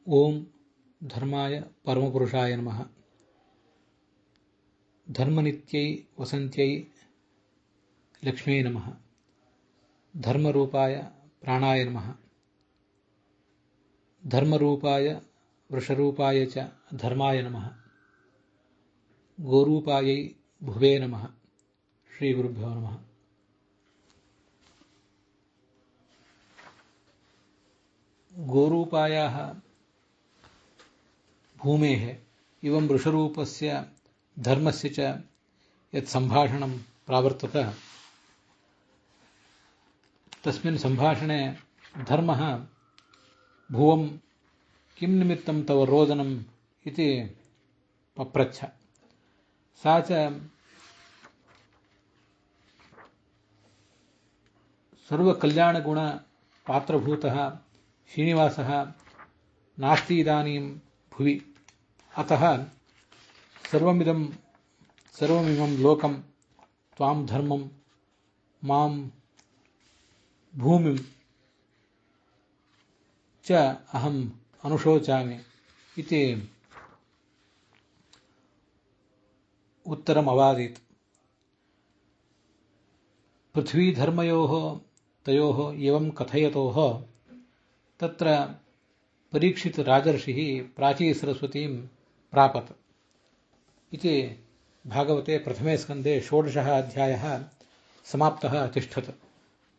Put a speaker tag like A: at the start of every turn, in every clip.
A: ಓಂ ಧರ್ಮಾಯ ಪರಮಪುರುಷಾಯ ನಮಃ. ಧರ್ಮನಿತ್ಯೈ ವಸಂತ್ಯೈ ಲಕ್ಷ್ಮೀ ನಮಃ. ಧರ್ಮರೂಪಾಯ ಪ್ರಾಣಾಯ ನಮಃ. ಧರ್ಮರೂಪಾಯ ವೃಷರೂಪಾಯ ಚ ಧರ್ಮಾಯ ನಮಃ. ಗೋರೂಪಾಯೈ ಭುವೇ ನಮಃ. ಶ್ರೀ ಗುರುಭ್ಯೋ ನಮಃ. ಗೋರೂಪಾಯಾಃ ಭೂಮೇಃ ಇವಂ ವೃಷರೂಪಸ್ಯ ಧರ್ಮಸ್ಯ ಚ ಯತ್ ಸಂಭಾಷಣಂ ಪ್ರಾವರ್ತತ ತಸ್ಮಿನ್ ಸಂಭಾಷಣೆ ಧರ್ಮಃ ಭುವಂ ಕಿಂ ನಿಮಿತ್ತಂ ತವ ರೋದನಂ ಇತಿ ಪಪ್ರಚ್ಛ. ಸಾ ಚ ಸರ್ವಕಲ್ಯಾಣಗುಣ ಪಾತ್ರಭೂತಃ ಶ್ರೀನಿವಾಸಃ ನಾಸ್ತಿ ಇದಾನೀಂ ಭುವಿ. ಅತಃ ಸರ್ವಮಿಮಂ ಲೋಕಂ ತ್ವಾಂ ಧರ್ಮಂ ಮಾಂ ಭೂಮಿಂ ಚ ಅಹಂ ಅನುಶೋಚಾಮಿ ಇತಿ ಉತ್ತರಂ ಅವಾದೀತ್. ಪೃಥ್ವೀಧರ್ಮಯೋಃ ತಯೋಃ ಏವಂ ಕಥಯತೋಃ ತತ್ರ ಪರೀಕ್ಷಿತ್ ರಾಜರ್ಷಿಃ ಪ್ರಾಚೀ ಸರಸ್ವತೀಂ ಪ್ರಾಪತ್ ಇತಿ ಭಾಗವತೆ ಪ್ರಥಮೇ ಸ್ಕಂದೇ ಷೋಡಶಃ ಅಧ್ಯಾಯಃ ಸಮಾಪ್ತಃ ತಿಷ್ಠತ್.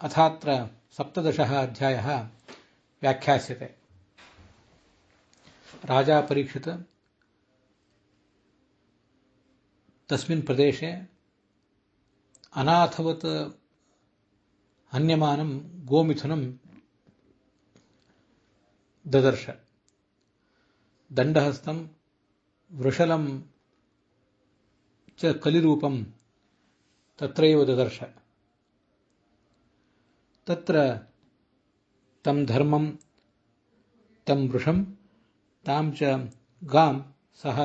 A: ಅಥಾತ್ರ ಸಪ್ತದಶಃ ಅಧ್ಯಾಯಃ ವ್ಯಾಖ್ಯಾಸ್ಯತೆ. ರಾಜಾ ಪರೀಕ್ಷಿತ್ ತಸ್ಮಿನ್ ಪ್ರದೇಶೆ ಅನಾಥವತ್ ಹನ್ಯಮಾನಂ ಗೋಮಿಥುನಂ ದದರ್ಶ. ದಂಡಹಸ್ತಂ ವೃಷಲಂ ಚ ಕಲಿರೂಪಂ ತತ್ರೈವ ದದರ್ಶ. ತತ್ರ ತಂ ಧರ್ಮಂ ತಂ ವೃಷಂ ತಾಂ ಚ ಗಾಂ ಸಹ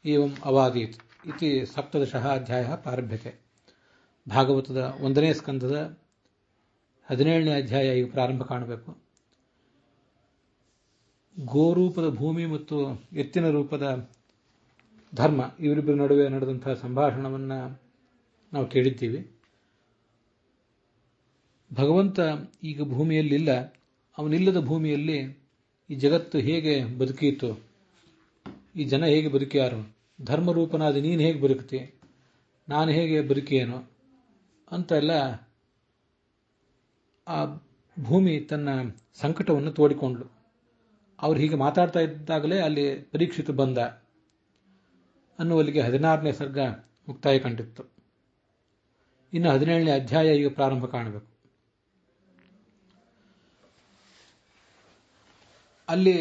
A: ಏವಂ ಅವಾದೀತ್ ಇತಿ ಸಪ್ತದಶಃ ಅಧ್ಯಾಯಃ ಪ್ರಾರಭ್ಯತೆ. ಭಾಗವತದ 1ನೇ ಸ್ಕಂದದ 17ನೇ ಅಧ್ಯಾಯ ಈಗ ಪ್ರಾರಂಭ ಕಾಣಬೇಕು. ಗೋರೂಪದ ಭೂಮಿ ಮತ್ತು ಎತ್ತಿನ ರೂಪದ ಧರ್ಮ ಇವರಿಬ್ಬರ ನಡುವೆ ನಡೆದಂತಹ ಸಂಭಾಷಣವನ್ನು ನಾವು ಕೇಳಿದ್ದೀವಿ. ಭಗವಂತ ಈಗ ಭೂಮಿಯಲ್ಲಿಲ್ಲ. ಅವನಿಲ್ಲದ ಭೂಮಿಯಲ್ಲಿ ಈ ಜಗತ್ತು ಹೇಗೆ ಬದುಕಿಯಿತು, ಈ ಜನ ಹೇಗೆ ಬದುಕಿಯಾರು, ಧರ್ಮರೂಪನಾದ ನೀನು ಹೇಗೆ ಬದುಕುತ್ತಿ, ನಾನು ಹೇಗೆ ಬದುಕಿಯೇನೋ ಅಂತೆಲ್ಲ ಆ ಭೂಮಿ ತನ್ನ ಸಂಕಟವನ್ನು ತೋಡಿಕೊಂಡ್ಳು. ಅವ್ರು ಹೀಗೆ ಮಾತಾಡ್ತಾ ಇದ್ದಾಗಲೇ ಅಲ್ಲಿ ಪರೀಕ್ಷಿತ ಬಂದ ಅನ್ನುವಲ್ಲಿಗೆ 16ನೇ ಸರ್ಗ ಮುಕ್ತಾಯ ಕಂಡಿತ್ತು. ಇನ್ನು 17ನೇ ಅಧ್ಯಾಯ ಈಗ ಪ್ರಾರಂಭ ಕಾಣಬೇಕು. ಅಲ್ಲಿ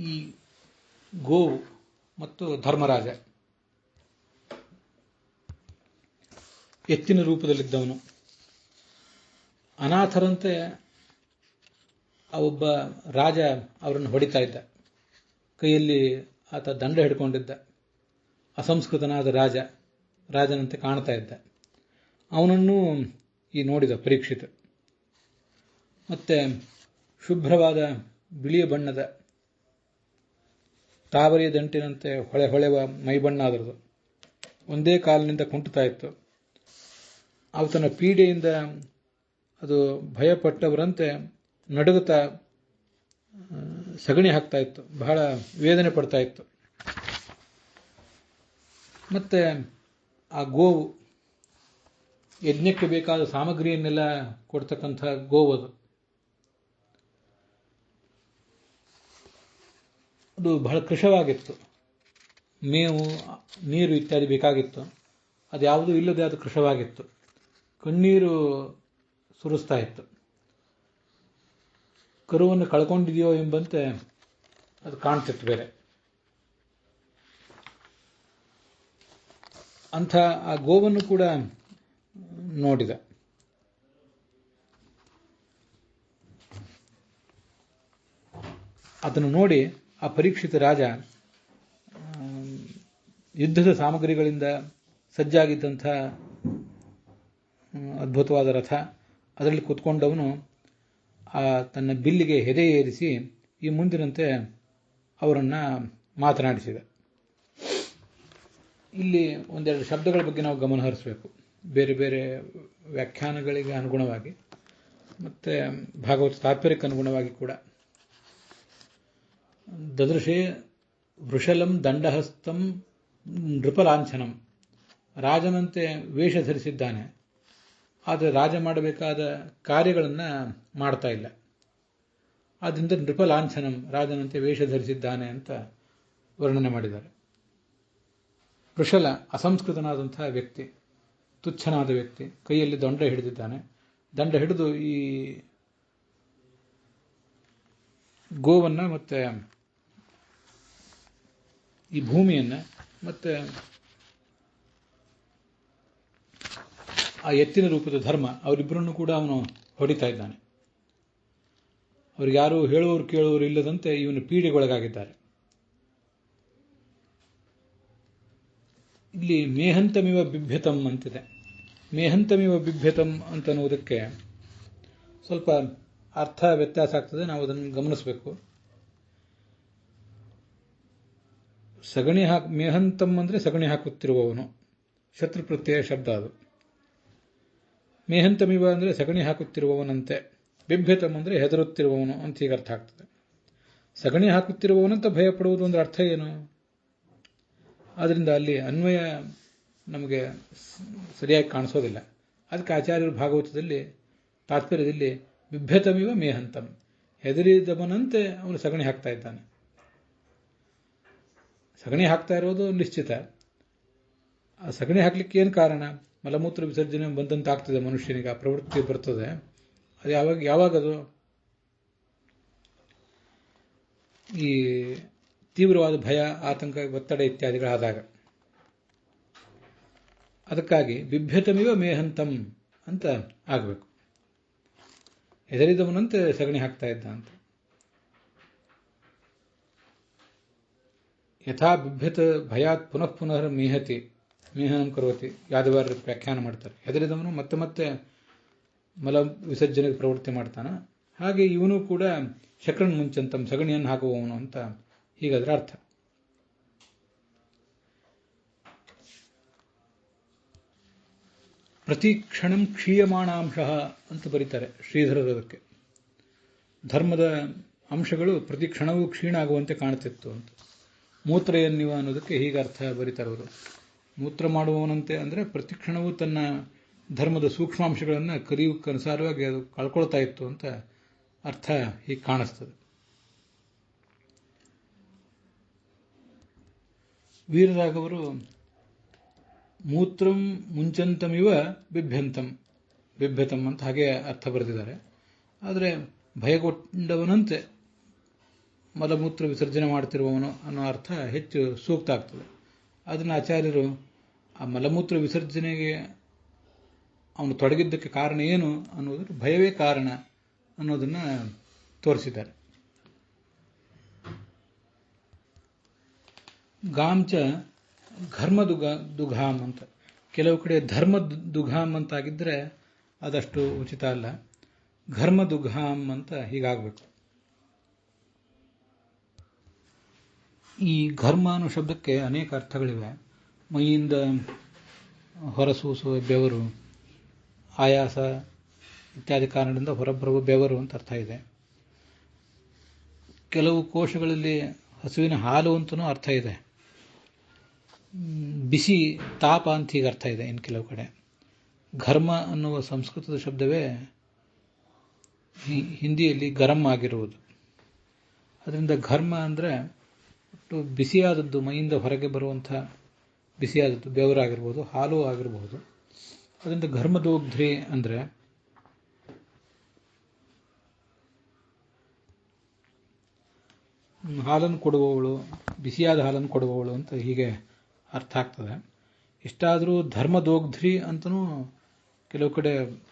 A: ಈ ಗೋವು ಮತ್ತು ಧರ್ಮರಾಜ ಎತ್ತಿನ ರೂಪದಲ್ಲಿದ್ದವನು ಅನಾಥರಂತೆ ಒಬ್ಬ ರಾಜ ಅವರನ್ನು ಹೊಡಿತಾ ಇದ್ದ. ಕೈಯಲ್ಲಿ ಆತ ದಂಡ ಹಿಡ್ಕೊಂಡಿದ್ದ. ಅಸಂಸ್ಕೃತನಾದ ರಾಜನಂತೆ ಕಾಣ್ತಾ ಇದ್ದ. ಅವನನ್ನು ಈ ನೋಡಿದ ಪರೀಕ್ಷಿತ. ಮತ್ತೆ ಶುಭ್ರವಾದ ಬಿಳಿಯ ಬಣ್ಣದ ತಾವರೆಯ ದಂಟಿನಂತೆ ಹೊಳೆವ ಮೈಬಣ್ಣ ಅದರದು. ಒಂದೇ ಕಾಲಿನಿಂದ ಕುಂಟುತ್ತಾ ಇತ್ತು. ಆತನ ಪೀಡೆಯಿಂದ ಅದು ಭಯಪಟ್ಟವರಂತೆ ನಡುಗುತ್ತಾ ಸಗಣಿ ಹಾಕ್ತಾ ಇತ್ತು. ಬಹಳ ವೇದನೆ ಪಡ್ತಾ ಇತ್ತು. ಮತ್ತೆ ಆ ಗೋವು ಯಜ್ಞಕ್ಕೆ ಬೇಕಾದ ಸಾಮಗ್ರಿಯನ್ನೆಲ್ಲ ಕೊಡ್ತಕ್ಕಂಥ ಗೋವದು. ಅದು ಬಹಳ ಕೃಶವಾಗಿತ್ತು. ಮೇವು, ನೀರು ಇತ್ಯಾದಿ ಬೇಕಾಗಿತ್ತು. ಅದು ಯಾವುದೂ ಇಲ್ಲದೆ ಅದು ಕೃಶವಾಗಿತ್ತು. ಕಣ್ಣೀರು ಸುರಿಸ್ತಾ ಇತ್ತು. ಕರುವನ್ನು ಕಳ್ಕೊಂಡಿದೆಯೋ ಎಂಬಂತೆ ಅದು ಕಾಣ್ತಿತ್ತು ಬೇರೆ. ಅಂಥ ಆ ಗೋವನ್ನು ಕೂಡ ನೋಡಿದ. ಅದನ್ನು ನೋಡಿ ಆ ಪರೀಕ್ಷಿತ ರಾಜ ಯುದ್ಧದ ಸಾಮಗ್ರಿಗಳಿಂದ ಸಜ್ಜಾಗಿದ್ದಂಥ ಅದ್ಭುತವಾದ ರಥ, ಅದರಲ್ಲಿ ಕೂತ್ಕೊಂಡವನು ತನ್ನ ಬಿಲ್ಲಿಗೆ ಹೆದೆ ಏರಿಸಿ ಈ ಮುಂದಿನಂತೆ ಅವರನ್ನು ಮಾತನಾಡಿಸಿದ. ಇಲ್ಲಿ ಒಂದೆರಡು ಶಬ್ದಗಳ ಬಗ್ಗೆ ನಾವು ಗಮನ ಹರಿಸಬೇಕು, ಬೇರೆ ಬೇರೆ ವ್ಯಾಖ್ಯಾನಗಳಿಗೆ ಅನುಗುಣವಾಗಿ ಮತ್ತು ಭಾಗವತ ತಾತ್ಪರ್ಯಕ್ಕೆ ಅನುಗುಣವಾಗಿ ಕೂಡ. ದದೃಶೇ ವೃಷಲಂ ದಂಡಹಸ್ತಂ ನೃಪಲಾಂಛನಂ, ರಾಜನಂತೆ ವೇಷ ಧರಿಸಿದ್ದಾನೆ, ಆದರೆ ರಾಜ ಮಾಡಬೇಕಾದ ಕಾರ್ಯಗಳನ್ನು ಮಾಡ್ತಾ ಇಲ್ಲ. ಆದ್ದರಿಂದ ನೃಪಲಾಂಛನಂ, ರಾಜನಂತೆ ವೇಷ ಧರಿಸಿದ್ದಾನೆ ಅಂತ ವರ್ಣನೆ ಮಾಡಿದ್ದಾರೆ. ವೃಷಲ ಅಸಂಸ್ಕೃತನಾದಂತಹ ವ್ಯಕ್ತಿ, ತುಚ್ಛನಾದ ವ್ಯಕ್ತಿ, ಕೈಯಲ್ಲಿ ದಂಡ ಹಿಡಿದಿದ್ದಾನೆ. ದಂಡ ಹಿಡಿದು ಈ ಗೋವನ್ನು ಮತ್ತೆ ಈ ಭೂಮಿಯನ್ನು ಮತ್ತೆ ಆ ಎತ್ತಿನ ರೂಪದ ಧರ್ಮ ಅವರಿಬ್ಬರನ್ನು ಕೂಡ ಅವನು ಹೊಡಿತಾ ಇದ್ದಾನೆ. ಅವ್ರಿಗೆ ಯಾರು ಹೇಳುವವರು ಕೇಳುವವರು ಇಲ್ಲದಂತೆ ಇವನು ಪೀಡೆಗೊಳಗಾಗಿದ್ದಾರೆ. ಇಲ್ಲಿ ಮೇಹಂತಮಿವ ಬಿಭ್ಯತಂ ಅಂತಿದೆ. ಮೇಹಂತಮಿವ ಬಿಭ್ಯತಂ ಅಂತನ್ನುವುದಕ್ಕೆ ಸ್ವಲ್ಪ ಅರ್ಥ ವ್ಯತ್ಯಾಸ ಆಗ್ತದೆ, ನಾವು ಅದನ್ನು ಗಮನಿಸಬೇಕು. ಮೇಹಂತಂ ಅಂದರೆ ಸಗಣಿ ಹಾಕುತ್ತಿರುವವನು, ಶತ್ರು ಪ್ರತ್ಯಯ ಶಬ್ದ ಅದು. ಮೇಹಂತಮಿವ ಅಂದರೆ ಸಗಣಿ ಹಾಕುತ್ತಿರುವವನಂತೆ, ಬಿಭ್ಯತಂ ಅಂದರೆ ಹೆದರುತ್ತಿರುವವನು ಅಂತ ಹೀಗೆ ಅರ್ಥ ಆಗ್ತದೆ. ಸಗಣಿ ಹಾಕುತ್ತಿರುವವನಂತ ಭಯಪಡುವುದು ಅಂದ್ರೆ ಅರ್ಥ ಏನು? ಆದ್ದರಿಂದ ಅಲ್ಲಿ ಅನ್ವಯ ನಮಗೆ ಸರಿಯಾಗಿ ಕಾಣಿಸೋದಿಲ್ಲ. ಅದಕ್ಕೆ ಆಚಾರ್ಯರು ಭಾಗವತದಲ್ಲಿ ತಾತ್ಪರ್ಯದಲ್ಲಿ ಬಿಭ್ಯತಮಿವ ಮೇಹಂತಂ, ಹೆದರಿದವನಂತೆ ಅವನು ಸಗಣಿ ಹಾಕ್ತಾ ಇದ್ದಾನೆ. ಸಗಣಿ ಹಾಕ್ತಾ ಇರೋದು ನಿಶ್ಚಿತ. ಆ ಸಗಣಿ ಹಾಕ್ಲಿಕ್ಕೆ ಏನು ಕಾರಣ? ಮಲಮೂತ್ರ ವಿಸರ್ಜನೆ ಬಂದಂತಾಗ್ತದೆ ಮನುಷ್ಯನಿಗೆ, ಆ ಪ್ರವೃತ್ತಿ ಬರ್ತದೆ. ಅದು ಯಾವಾಗದು? ಈ ತೀವ್ರವಾದ ಭಯ, ಆತಂಕ, ಒತ್ತಡ ಇತ್ಯಾದಿಗಳಾದಾಗ. ಅದಕ್ಕಾಗಿ ಬಿಭ್ಯತಮಿವ ಮೇಹಂತಂ ಅಂತ ಆಗಬೇಕು. ಹೆದರಿದವನಂತೆ ಸಗಣಿ ಹಾಕ್ತಾ ಇದ್ದ ಅಂತ. ಯಥಾ ಬಿಭ್ಯತ ಭಯಾತ್ ಪುನಃ ಪುನಃ ಮೇಹತಿ ಮೇಹನಂ ಕರೋತಿ, ಯಾದವಾರ ವ್ಯಾಖ್ಯಾನ ಮಾಡ್ತಾರೆ. ಹೆದರಿದವನು ಮತ್ತೆ ಮತ್ತೆ ಮಲ ವಿಸರ್ಜನೆಗೆ ಪ್ರವೃತ್ತಿ ಮಾಡ್ತಾನ, ಹಾಗೆ ಇವನು ಕೂಡ ಶಕ್ರನ್ ಮುಂಚಂತಂ, ಸಗಣಿಯನ್ನು ಹಾಕುವವನು ಅಂತ ಹೀಗಾದ್ರೆ ಅರ್ಥ. ಪ್ರತಿ ಕ್ಷಣಂ ಕ್ಷೀಯಮಾಣಾಂಶ ಅಂತ ಬರೀತಾರೆ ಶ್ರೀಧರರದಕ್ಕೆ. ಧರ್ಮದ ಅಂಶಗಳು ಪ್ರತಿ ಕ್ಷಣವೂ ಕ್ಷೀಣ ಆಗುವಂತೆ ಕಾಣುತ್ತಿತ್ತು ಅಂತ. ಮೂತ್ರಯನ್ನಿವ ಅನ್ನೋದಕ್ಕೆ ಹೀಗೆ ಅರ್ಥ ಬರೀತಾರೆ ಅವರು. ಮೂತ್ರ ಮಾಡುವವನಂತೆ ಅಂದರೆ ಪ್ರತಿ ಕ್ಷಣವೂ ತನ್ನ ಧರ್ಮದ ಸೂಕ್ಷ್ಮಾಂಶಗಳನ್ನು ಕಲಿಯುಕ್ಕನುಸಾರವಾಗಿ ಅದು ಕಳ್ಕೊಳ್ತಾ ಇತ್ತು ಅಂತ ಅರ್ಥ ಹೀಗೆ ಕಾಣಿಸ್ತದೆ. ವೀರರಾಘವರು ಮೂತ್ರಂ ಮುಂಚಂತಮಿವ ಬಿಭ್ಯತಂ ಅಂತ ಹಾಗೆ ಅರ್ಥ ಬರೆದಿದ್ದಾರೆ. ಆದರೆ ಭಯಗೊಂಡವನಂತೆ ಮಲಮೂತ್ರ ವಿಸರ್ಜನೆ ಮಾಡ್ತಿರುವವನು ಅನ್ನೋ ಅರ್ಥ ಹೆಚ್ಚು ಸೂಕ್ತ ಆಗ್ತದೆ. ಅದನ್ನು ಆಚಾರ್ಯರು ಆ ಮಲಮೂತ್ರ ವಿಸರ್ಜನೆಗೆ ಅವನು ತೊಡಗಿದ್ದಕ್ಕೆ ಕಾರಣ ಏನು ಅನ್ನೋದ್ರ ಭಯವೇ ಕಾರಣ ಅನ್ನೋದನ್ನು ತೋರಿಸಿದ್ದಾರೆ. ಗಾಂಚ ಘರ್ಮ ದುಘಾಂ ಅಂತ, ಕೆಲವು ಕಡೆ ಧರ್ಮ ದುಘಾಂ ಅಂತಾಗಿದ್ದರೆ ಅದಷ್ಟು ಉಚಿತ ಅಲ್ಲ. ಘರ್ಮ ದುಘಾಂ ಅಂತ ಹೀಗಾಗಬೇಕು. ಈ ಘರ್ಮ ಅನ್ನೋ ಶಬ್ದಕ್ಕೆ ಅನೇಕ ಅರ್ಥಗಳಿವೆ. ಮೈಯಿಂದ ಹೊರಸೂಸುವ ಬೆವರು, ಆಯಾಸ ಇತ್ಯಾದಿ ಕಾರಣದಿಂದ ಹೊರಬರುವ ಬೆವರು ಅಂತ ಅರ್ಥ ಇದೆ. ಕೆಲವು ಕೋಶಗಳಲ್ಲಿ ಹಸುವಿನ ಹಾಲು ಅಂತಲೂ ಅರ್ಥ ಇದೆ. ಬಿಸಿ, ತಾಪ ಅಂತ ಹೀಗೆ ಅರ್ಥ ಇದೆ ಇನ್ನು ಕೆಲವು ಕಡೆ. ಘರ್ಮ ಅನ್ನುವ ಸಂಸ್ಕೃತದ ಶಬ್ದವೇ ಹಿಂದಿಯಲ್ಲಿ ಗರಂ ಆಗಿರುವುದು. ಅದರಿಂದ ಘರ್ಮ ಅಂದರೆ ಒಟ್ಟು ಬಿಸಿಯಾದದ್ದು, ಮೈಯಿಂದ ಹೊರಗೆ ಬರುವಂಥ ಬಿಸಿಯಾದದ್ದು, ಬೆವರಾಗಿರ್ಬೋದು, ಹಾಲು ಆಗಿರಬಹುದು. ಅದರಿಂದ ಘರ್ಮದೋಗ್ಧ್ರಿ ಅಂದರೆ ಹಾಲನ್ನು ಕೊಡುವವಳು, ಬಿಸಿಯಾದ ಹಾಲನ್ನು ಕೊಡುವವಳು ಅಂತ ಹೀಗೆ ಅರ್ಥ ಆಗ್ತದೆ. ಇಷ್ಟಾದರೂ ಧರ್ಮದೋಗ್ಧ್ರಿ ಅಂತಲೂ ಕೆಲವು ಕಡೆ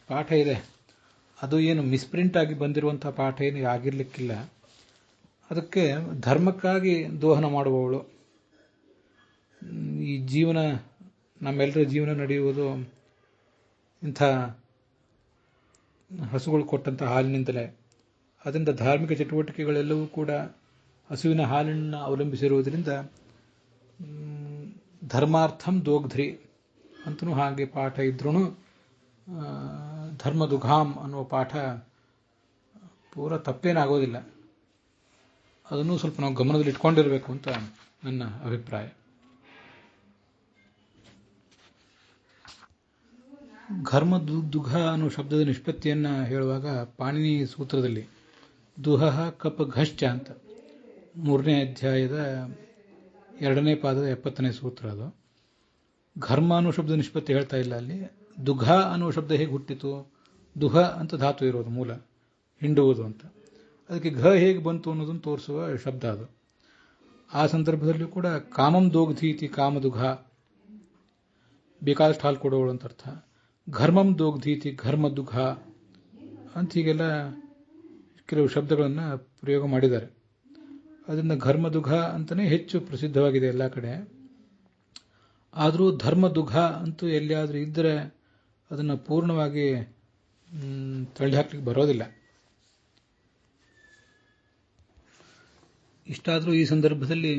A: ಪಾಠ ಇದೆ. ಅದು ಏನು ಮಿಸ್ಪ್ರಿಂಟ್ ಆಗಿ ಬಂದಿರುವಂಥ ಪಾಠ ಏನು ಆಗಿರಲಿಕ್ಕಿಲ್ಲ. ಅದಕ್ಕೆ ಧರ್ಮಕ್ಕಾಗಿ ದೋಹನ ಮಾಡುವವಳು. ಈ ಜೀವನ, ನಮ್ಮೆಲ್ಲರ ಜೀವನ ನಡೆಯುವುದು ಇಂಥ ಹಸುಗಳು ಕೊಟ್ಟಂಥ ಹಾಲಿನಿಂದಲೇ. ಅದರಿಂದ ಧಾರ್ಮಿಕ ಚಟುವಟಿಕೆಗಳೆಲ್ಲವೂ ಕೂಡ ಹಸುವಿನ ಹಾಲನ್ನು ಅವಲಂಬಿಸಿರುವುದರಿಂದ ಧರ್ಮಾರ್ಥಂ ದೋಗ್ಧ್ರಿ ಅಂತನೂ ಹಾಗೆ ಪಾಠ ಇದ್ರೂ ಧರ್ಮದುಘಾಂ ಅನ್ನುವ ಪಾಠ ಪೂರ ತಪ್ಪೇನಾಗೋದಿಲ್ಲ. ಅದನ್ನು ಸ್ವಲ್ಪ ನಾವು ಗಮನದಲ್ಲಿ ಇಟ್ಕೊಂಡಿರಬೇಕು ಅಂತ ನನ್ನ ಅಭಿಪ್ರಾಯ. ಘರ್ಮ ದುಘ ಅನ್ನೋ ಶಬ್ದದ ನಿಷ್ಪತ್ತಿಯನ್ನು ಹೇಳುವಾಗ ಪಾಣಿನಿ ಸೂತ್ರದಲ್ಲಿ ದುಹ ಕಪ ಘಶ್ಚ ಅಂತ 3ನೇ ಅಧ್ಯಾಯದ 2ನೇ ಪಾದದ 70ನೇ ಸೂತ್ರ ಅದು. ಘರ್ಮ ಅನ್ನೋ ಶಬ್ದ ನಿಷ್ಪತ್ತಿ ಹೇಳ್ತಾ ಇಲ್ಲ ಅಲ್ಲಿ. ದುಘ ಅನ್ನೋ ಶಬ್ದ ಹೇಗೆ ಹುಟ್ಟಿತು? ದುಹ ಅಂತ ಧಾತು ಇರೋದು ಮೂಲ, ಹಿಂಡುವುದು ಅಂತ. ಅದಕ್ಕೆ ಘ ಹೇಗೆ ಬಂತು ಅನ್ನೋದನ್ನು ತೋರಿಸುವ ಶಬ್ದ ಅದು. ಆ ಸಂದರ್ಭದಲ್ಲೂ ಕೂಡ ಕಾಮಂ ದೋಗ್ಧೀತಿ ಕಾಮದುಘ, ಬೇಕಾದಷ್ಟು ಹಾಲು ಕೊಡೋಳು ಅಂತ ಅರ್ಥ. ಘರ್ಮಂ ದೋಗ್ಧೀತಿ ಘರ್ಮದುಘ ಅಂತ ಹೀಗೆಲ್ಲ ಕೆಲವು ಶಬ್ದಗಳನ್ನು ಪ್ರಯೋಗ ಮಾಡಿದ್ದಾರೆ. ಅದರಿಂದ ಘರ್ಮದುಘ ಅಂತಲೇ ಹೆಚ್ಚು ಪ್ರಸಿದ್ಧವಾಗಿದೆ ಎಲ್ಲ ಕಡೆ. ಆದರೂ ಧರ್ಮದುಘ ಅಂತೂ ಎಲ್ಲಿಯಾದರೂ ಇದ್ದರೆ ಅದನ್ನು ಪೂರ್ಣವಾಗಿ ತಳ್ಳಿ ಹಾಕ್ಲಿಕ್ಕೆ ಬರೋದಿಲ್ಲ. ಇಷ್ಟಾದರೂ ಈ ಸಂದರ್ಭದಲ್ಲಿ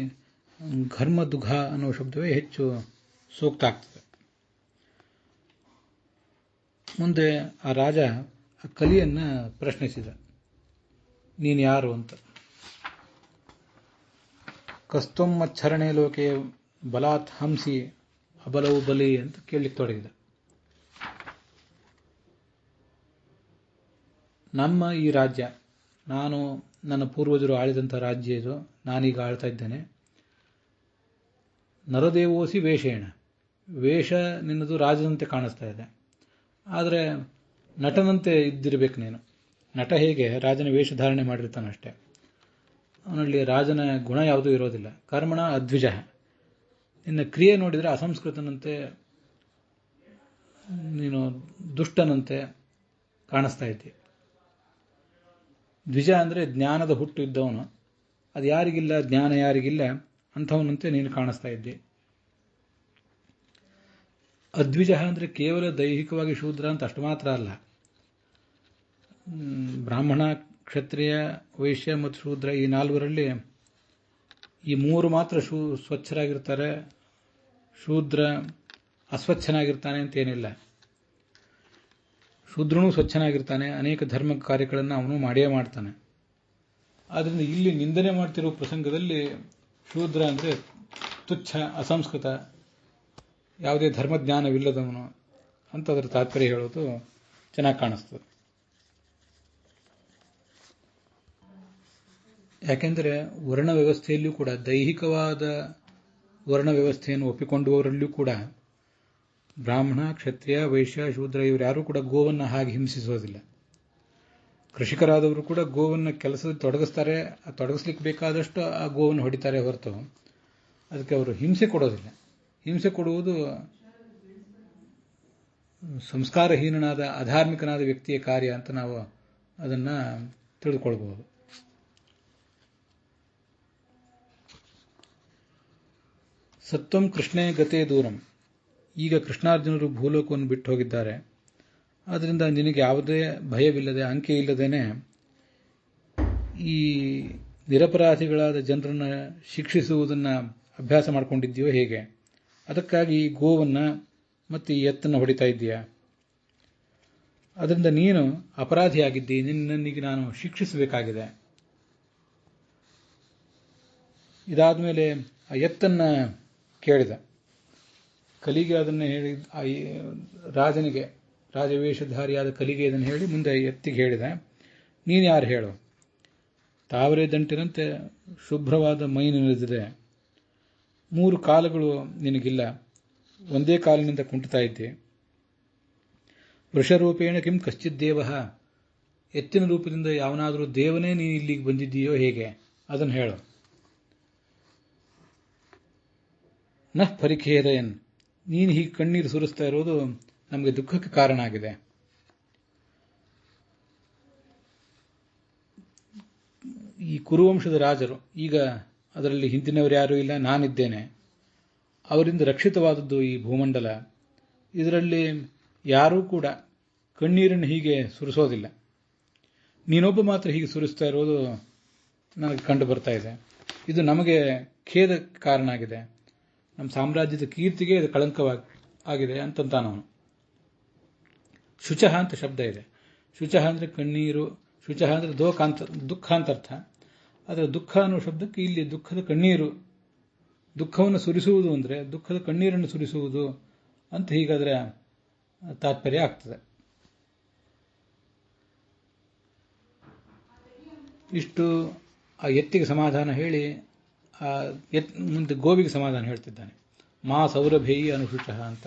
A: ಘರ್ಮದುಘ ಅನ್ನೋ ಶಬ್ದವೇ ಹೆಚ್ಚು ಸೂಕ್ತ ಆಗ್ತದೆ. ಮುಂದೆ ಆ ರಾಜ ಆ ಕಲಿಯನ್ನು ಪ್ರಶ್ನಿಸಿದ, ನೀನು ಯಾರು ಅಂತ. ಕಸ್ತುಂ ಮಚ್ಚರಣೆ ಲೋಕೆ ಬಲಾತ್ ಹಂಸಿ ಅಬಲವು ಬಲಿ ಅಂತ ಕೇಳಲಿಕ್ಕೆ ತೊಡಗಿದ. ನಮ್ಮ ಈ ರಾಜ್ಯ, ನಾನು ನನ್ನ ಪೂರ್ವಜರು ಆಳಿದಂಥ ರಾಜ್ಯ ಇದು, ನಾನೀಗ ಆಳ್ತಾ ಇದ್ದೇನೆ. ನರದೇವೋಸಿ ವೇಷೇಣ, ವೇಷ ನಿನ್ನದು ರಾಜನಂತೆ ಕಾಣಿಸ್ತಾ ಇದೆ, ಆದರೆ ನಟನಂತೆ ಇದ್ದಿರಬೇಕು ನೀನು. ನಟ ಹೇಗೆ ರಾಜನ ವೇಷಧಾರಣೆ ಮಾಡಿರ್ತಾನಷ್ಟೇ, ಅವನಲ್ಲಿ ರಾಜನ ಗುಣ ಯಾವುದೂ ಇರೋದಿಲ್ಲ. ಕರ್ಮಣ ಅದ್ವಿಜ, ನಿನ್ನ ಕ್ರಿಯೆ ನೋಡಿದರೆ ಅಸಂಸ್ಕೃತನಂತೆ, ನೀನು ದುಷ್ಟನಂತೆ ಕಾಣಿಸ್ತಾ ಇದ್ದಿ. ದ್ವಿಜ ಅಂದರೆ ಜ್ಞಾನದ ಹುಟ್ಟು ಇದ್ದವನು, ಅದು ಯಾರಿಗಿಲ್ಲ, ಜ್ಞಾನ ಯಾರಿಗಿಲ್ಲ ಅಂಥವನಂತೆ ನೀನು ಕಾಣಿಸ್ತಾ ಇದ್ದಿ. ಅದ್ವಿಜ ಅಂದರೆ ಕೇವಲ ದೈಹಿಕವಾಗಿ ಶೂದ್ರ ಅಂತ ಅಷ್ಟು ಮಾತ್ರ ಅಲ್ಲ. ಬ್ರಾಹ್ಮಣ, ಕ್ಷತ್ರಿಯ, ವೈಶ್ಯ ಮತ್ತು ಶೂದ್ರ ಈ 4ರಲ್ಲಿ ಈ 3 ಮಾತ್ರ ಸ್ವಚ್ಛರಾಗಿರ್ತಾರೆ. ಶೂದ್ರ ಅಸ್ವಚ್ಛನಾಗಿರ್ತಾನೆ ಅಂತೇನಿಲ್ಲ. ಶೂದ್ರನೂ ಸ್ವಚ್ಛನಾಗಿರ್ತಾನೆ, ಅನೇಕ ಧರ್ಮ ಕಾರ್ಯಗಳನ್ನು ಅವನು ಮಾಡಿಯೇ ಮಾಡ್ತಾನೆ. ಆದ್ದರಿಂದ ಇಲ್ಲಿ ನಿಂದನೆ ಮಾಡ್ತಿರೋ ಪ್ರಸಂಗದಲ್ಲಿ ಶೂದ್ರ ಅಂದರೆ ತುಚ್ಛ, ಅಸಂಸ್ಕೃತ, ಯಾವುದೇ ಧರ್ಮಜ್ಞಾನವಿಲ್ಲದವನು ಅಂತ ಅದರ ತಾತ್ಪರ್ಯ ಹೇಳೋದು ಚೆನ್ನಾಗಿ ಕಾಣಿಸ್ತದೆ. ಯಾಕೆಂದರೆ ವರ್ಣ ವ್ಯವಸ್ಥೆಯಲ್ಲೂ ಕೂಡ, ದೈಹಿಕವಾದ ವರ್ಣ ವ್ಯವಸ್ಥೆಯನ್ನು ಒಪ್ಪಿಕೊಂಡವರಲ್ಲೂ ಕೂಡ ಬ್ರಾಹ್ಮಣ, ಕ್ಷತ್ರಿಯ, ವೈಶ್ಯ, ಶೂದ್ರ ಇವರ್ಯಾರೂ ಕೂಡ ಗೋವನ್ನು ಹಾಗೆ ಹಿಂಸಿಸೋದಿಲ್ಲ. ಕೃಷಿಕರಾದವರು ಕೂಡ ಗೋವನ್ನು ಕೆಲಸದಲ್ಲಿ ತೊಡಗಿಸ್ತಾರೆ, ತೊಡಗಿಸ್ಲಿಕ್ಕೆ ಬೇಕಾದಷ್ಟು ಆ ಗೋವನ್ನು ಹೊಡಿತಾರೆ ಹೊರತು ಅದಕ್ಕೆ ಅವರು ಹಿಂಸೆ ಕೊಡೋದಿಲ್ಲ. ಹಿಂಸೆ ಕೊಡುವುದು ಸಂಸ್ಕಾರಹೀನನಾದ, ಅಧಾರ್ಮಿಕನಾದ ವ್ಯಕ್ತಿಯ ಕಾರ್ಯ ಅಂತ ನಾವು ಅದನ್ನು ತಿಳಿದುಕೊಳ್ಬಹುದು. ಸತ್ವಂ ಕೃಷ್ಣೇ ಗತೇ ದೂರಂ, ಈಗ ಕೃಷ್ಣಾರ್ಜುನರು ಭೂಲೋಕವನ್ನು ಬಿಟ್ಟು ಹೋಗಿದ್ದಾರೆ. ಆದ್ದರಿಂದ ನಿನಗೆ ಯಾವುದೇ ಭಯವಿಲ್ಲದೆ, ಅಂಕೆ ಇಲ್ಲದೇನೆ ಈ ನಿರಪರಾಧಿಗಳಾದ ಜನರನ್ನು ಶಿಕ್ಷಿಸುವುದನ್ನು ಅಭ್ಯಾಸ ಮಾಡಿಕೊಂಡಿದ್ದೀಯೋ ಹೇಗೆ? ಅದಕ್ಕಾಗಿ ಈ ಗೋವನ್ನು ಮತ್ತು ಈ ಎತ್ತನ್ನು ಹೊಡಿತಾ ಇದ್ದೀಯಾ? ಅದರಿಂದ ನೀನು ಅಪರಾಧಿಯಾಗಿದ್ದಿ, ನಿನ್ನೀಗ ನಾನು ಶಿಕ್ಷಿಸಬೇಕಾಗಿದೆ. ಇದಾದ ಮೇಲೆ ಆ ಎತ್ತನ್ನು ಕೇಳಿದ. ಕಲಿಗೆ ಅದನ್ನು ಹೇಳಿ, ರಾಜನಿಗೆ, ರಾಜವೇಷಧಾರಿಯಾದ ಕಲಿಗೆ ಇದನ್ನು ಹೇಳಿ ಮುಂದೆ ಎತ್ತಿಗೆ ಹೇಳಿದ, ನೀನು ಯಾರು ಹೇಳು? ತಾವರೆ ದಂಟಿನಂತೆ ಶುಭ್ರವಾದ ಮೈ ನಿನ್ನದಿದೆ, 3 ಕಾಲುಗಳು ನಿನಗಿಲ್ಲ, ಒಂದೇ ಕಾಲಿನಿಂದ ಕುಂಟುತ್ತಾ ಇದ್ದೆ. ವೃಷರೂಪೇಣ ಕಿಂ ಕಶ್ಚಿತ್ ದೇವ, ಎತ್ತಿನ ರೂಪದಿಂದ ಯಾವನಾದರೂ ದೇವನೇ ನೀನು ಇಲ್ಲಿಗೆ ಬಂದಿದ್ದೀಯೋ ಹೇಗೆ? ಅದನ್ನು ಹೇಳು. ನಃ ಪರಿಖೇದಯನ್, ನೀನು ಹೀಗೆ ಕಣ್ಣೀರು ಸುರಿಸ್ತಾ ಇರೋದು ನಮಗೆ ದುಃಖಕ್ಕೆ ಕಾರಣ ಆಗಿದೆ. ಈ ಕುರುವಂಶದ ರಾಜರು, ಈಗ ಅದರಲ್ಲಿ ಹಿಂದಿನವರು ಯಾರೂ ಇಲ್ಲ, ನಾನಿದ್ದೇನೆ. ಅವರಿಂದ ರಕ್ಷಿತವಾದದ್ದು ಈ ಭೂಮಂಡಲ. ಇದರಲ್ಲಿ ಯಾರೂ ಕೂಡ ಕಣ್ಣೀರನ್ನು ಹೀಗೆ ಸುರಿಸೋದಿಲ್ಲ. ನೀನೊಬ್ಬ ಮಾತ್ರ ಹೀಗೆ ಸುರಿಸ್ತಾ ಇರೋದು ನನಗೆ ಕಂಡು ಬರ್ತಾ ಇದೆ. ಇದು ನಮಗೆ ಖೇದ ಕಾರಣ ಆಗಿದೆ, ನಮ್ಮ ಸಾಮ್ರಾಜ್ಯದ ಕೀರ್ತಿಗೆ ಇದು ಕಳಂಕವಾಗಿದೆ ಅಂತಂತಾನವನು. ಶುಚಃ ಅಂತ ಶಬ್ದ ಇದೆ. ಶುಚಃ ಅಂದರೆ ಕಣ್ಣೀರು, ಶುಚಃ ಅಂದರೆ ದುಃಖ ಅಂತ ಅರ್ಥ. ಆದರೆ ದುಃಖ ಅನ್ನೋ ಶಬ್ದಕ್ಕೆ ಇಲ್ಲಿ ದುಃಖದ ಕಣ್ಣೀರು, ದುಃಖವನ್ನು ಸುರಿಸುವುದು ಅಂದರೆ ದುಃಖದ ಕಣ್ಣೀರನ್ನು ಸುರಿಸುವುದು ಅಂತ ಹೀಗಾದರೆ ತಾತ್ಪರ್ಯ ಆಗ್ತದೆ. ಇಷ್ಟು ಆ ಎತ್ತಿಗೆ ಸಮಾಧಾನ ಹೇಳಿ ಮುಂದೆ ಗೋವಿಗೆ ಸಮಾಧಾನ ಹೇಳ್ತಿದ್ದಾನೆ. ಮಾ ಸೌರಭೇಯಿ ಅನುಶುಚಃ ಅಂತ.